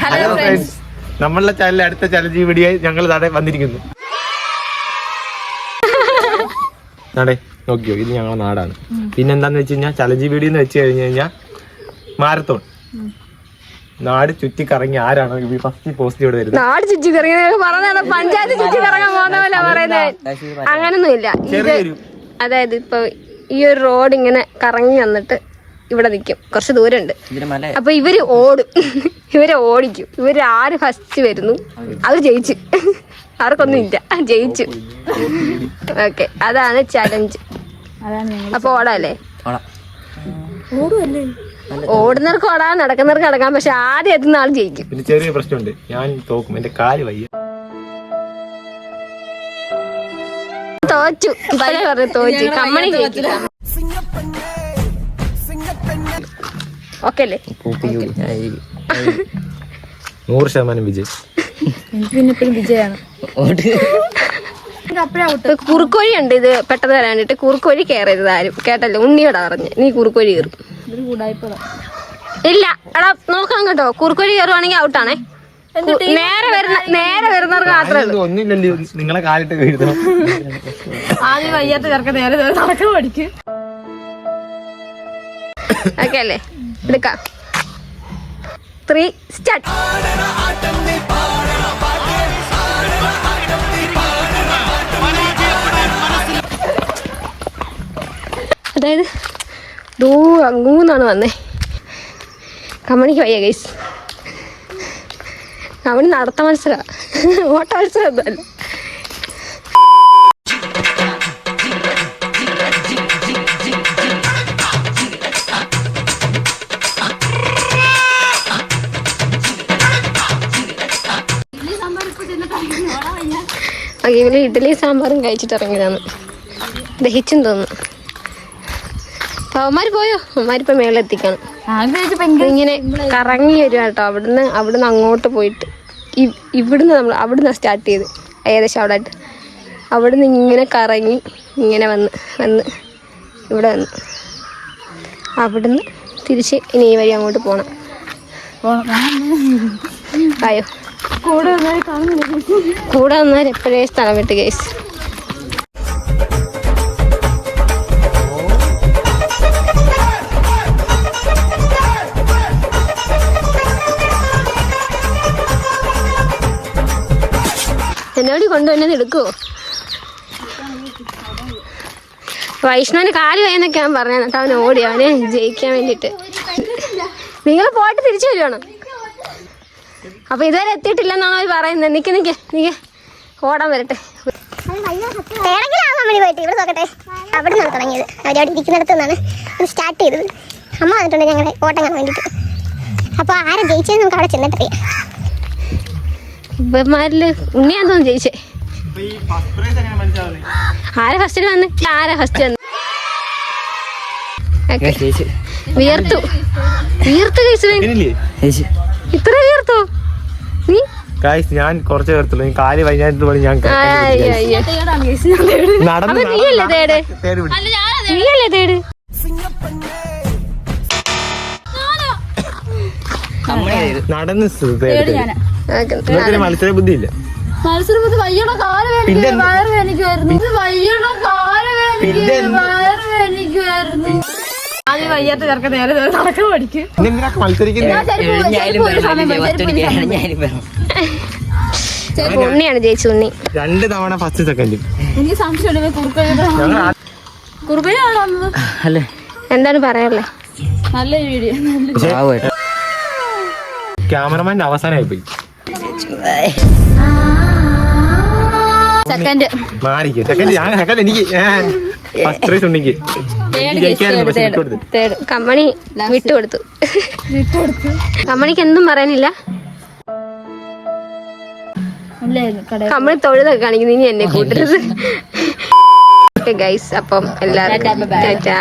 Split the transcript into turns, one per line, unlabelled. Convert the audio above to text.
Hello friends, നമ്മളുടെ ചാനലിൽ അടുത്ത ചലഞ്ച് വീഡിയോ ഞങ്ങൾ താഴെ വന്നിരിക്കുന്നു. നാടേ നോക്കിയോ, ഇത് ഞങ്ങളുടെ നാടാണ്. പിന്നെന്താന്ന് വെച്ച് കഴിഞ്ഞാൽ ചലഞ്ച് വീഡിയോ എന്ന് വെച്ച് കഴിഞ്ഞ് കഴിഞ്ഞാൽ മാരത്തോൺ. നാട് ചുറ്റിക്കറങ്ങി ആരാണ് ഫസ്റ്റ് പോസ്റ്റ് ഇവിടെ വരുന്നത്? നാട് ചുറ്റിക്കറങ്ങി പറഞ്ഞാണ് പഞ്ചായത്ത് ചുറ്റിക്കറങ്ങാൻ പോകുന്ന പോലെ പറയുന്നത്. അങ്ങനൊന്നുമില്ല. അതായത് ഇപ്പൊ ഈ ഒരു റോഡ് ഇങ്ങനെ കറങ്ങി വന്നിട്ട് ഇവിടെ നിൽക്കും, കുറച്ച് ദൂരമുണ്ട്. അപ്പൊ ഇവര് ഓടും, ഇവരെ ഓടിക്കും. ഇവര് ആര് ഫസ്റ്റ് വരുന്നു അവർ ജയിച്ചു. അവർക്കൊന്നും ഇല്ല, ജയിച്ചു. ഓക്കെ, അതാണ് ചലഞ്ച്. അപ്പൊ ഓടാല്ലേ? ഓടുന്നവർക്ക് ഓടാൻ, നടക്കുന്നവർക്ക് നടക്കാം. പക്ഷെ ആദ്യം എത്തുന്ന ആൾ ജയിക്കും. പിന്നെ ചെറിയ പ്രശ്നമുണ്ട്, ഞാൻ തോക്കും, എന്റെ കാല് വയ്യ. തോറ്റു, പറഞ്ഞു തോറ്റു. കമ്മണി ജയിക്കില്ല. ഓക്കെ അല്ലേ? 100% വിജയം. വിജയാണ്. കുറുക്കോഴി ഉണ്ട്, ഇത് പെട്ടെന്ന് വരാനിട്ട്. കുറുക്കോഴി കയറരുത് ആരും, കേട്ടല്ലോ? ഉണ്ണിയോടാ പറഞ്ഞു, നീ കുറുക്കോഴി കയറും. ഇല്ല എടാ, നോക്കാം കേട്ടോ. കുറുക്കോഴി കയറുവാണെങ്കിൽ ഔട്ടാണേ. നേരെ വരുന്നവർക്ക് മാത്രമേ ഒന്നുമില്ലല്ലോ. നിങ്ങളെ കാലിട്ട് ആദ്യം വയ്യാത്ത ചേർക്ക നേരെ നടക്കാൻ പഠിക്കും. ഓക്കെ അല്ലേ? എടുക്കാം. 3 സ്റ്റാർട്ട്. അതായത് അങ്ങൂന്നാണ് വന്നേ. കമ്മണിക്ക് വയ്യ ഗൈസ്. കമ്മണി നടത്ത മത്സരം, ഓട്ട മത്സരം ഒന്നുമല്ല. ഇവര് ഇഡ്ഡലി സാമ്പാറും കഴിച്ചിട്ട് ഇറങ്ങിയതാണ്. ദഹിച്ചും തോന്നുന്നു. അവന്മാര് പോയോ? അവന്മാരിപ്പോ മേളെത്തിക്കണം. ഇങ്ങനെ കറങ്ങി വരിക കേട്ടോ. അവിടുന്ന് അങ്ങോട്ട് പോയിട്ട് അവിടുന്ന് സ്റ്റാർട്ട് ചെയ്ത് ഏകദേശം അവിടെ ആയിട്ട് അവിടുന്ന് ഇങ്ങനെ കറങ്ങി ഇങ്ങനെ വന്ന് ഇവിടെ വന്ന് അവിടുന്ന് തിരിച്ച് ഇനി ഈ വഴി അങ്ങോട്ട് പോണം. ആയോ? കൂടെ വന്നാൽ എപ്പോഴേ സ്ഥലം വിട്ട് കേസ്. എന്നോട് കൊണ്ടുവന്നത് എടുക്കുവോ? വൈഷ്ണവന് കാല് വേന്നൊക്കെ ഞാൻ പറഞ്ഞു കേട്ടോ. അവന് ഓടി, അവനെ ജയിക്കാൻ വേണ്ടിട്ട്. നിങ്ങൾ പോയിട്ട് തിരിച്ചു വരുവാണോ? അപ്പൊ ഇതുവരെ എത്തിയിട്ടില്ലെന്നാണോ അവർ പറയുന്നത്? നിക്ക് ഓടാൻ വരട്ടെ. ഇവിടെ നോക്കട്ടെ, അവിടെ നിന്നാണ് തുടങ്ങിയത്. അവരവിടെ ഇരിക്കുന്നിടത്തു നിന്നാണ് സ്റ്റാർട്ട് ചെയ്തത്. അമ്മ വന്നിട്ടുണ്ട് ഞങ്ങളെ ഓട്ടം കാണാൻ വേണ്ടിട്ട്. അപ്പൊ ആരാ ജയിച്ചത് നമുക്ക് അവിടെ ചെന്നിട്ടറിയാം. ഇവന്മാരില് ഉണ്ണിയാന്ന് തോന്നുന്നു ജയിച്ചേ. ആരാ ഫസ്റ്റിന് വന്ന്? ആരാ ഫസ്റ്റ് വന്ന്? വിയർത്തു ഇത്ര വിയർത്തോ നീ? ഞാൻ കുറച്ച് ചേർത്തുള്ളൂ. കാല് വൈകുന്നേരത്ത് പണി ഞാൻ നീയല്ലേ തേട്? നടന്ന് മത്സര ബുദ്ധിയില്ല. ആദ്യം വയ്യാത്ത ചേർക്ക നേരെ നടക്കാൻ പഠിക്കും. ഉണ്ണിയാണ് ജയിച്ചു. ഉണ്ണി 2 തവണ ഫസ്റ്റ് സെക്കൻഡ്. എനിക്ക് സംശയമുണ്ട് കുറുബനാണോ? എന്താണ് പറയാനുള്ളത്? നല്ലൊരു വീഡിയോ. ക്യാമറമാന്റെ അവസാനമായി പോയി. സെക്കൻഡ് എനിക്ക് ഫസ്റ്റ് പ്രൈസ് ഉണ്ടെങ്കിൽ കമ്മണി വിട്ടുകൊടുത്തു. കമ്മണിക്ക് എന്തും പറയാനില്ല. കമ്മണി തൊഴുതൊക്കെ കാണിക്കുന്നു. ഇനി എന്നെ കൂട്ടരുത്. ഗൈസ്, അപ്പം എല്ലാവരും ടാറ്റാ.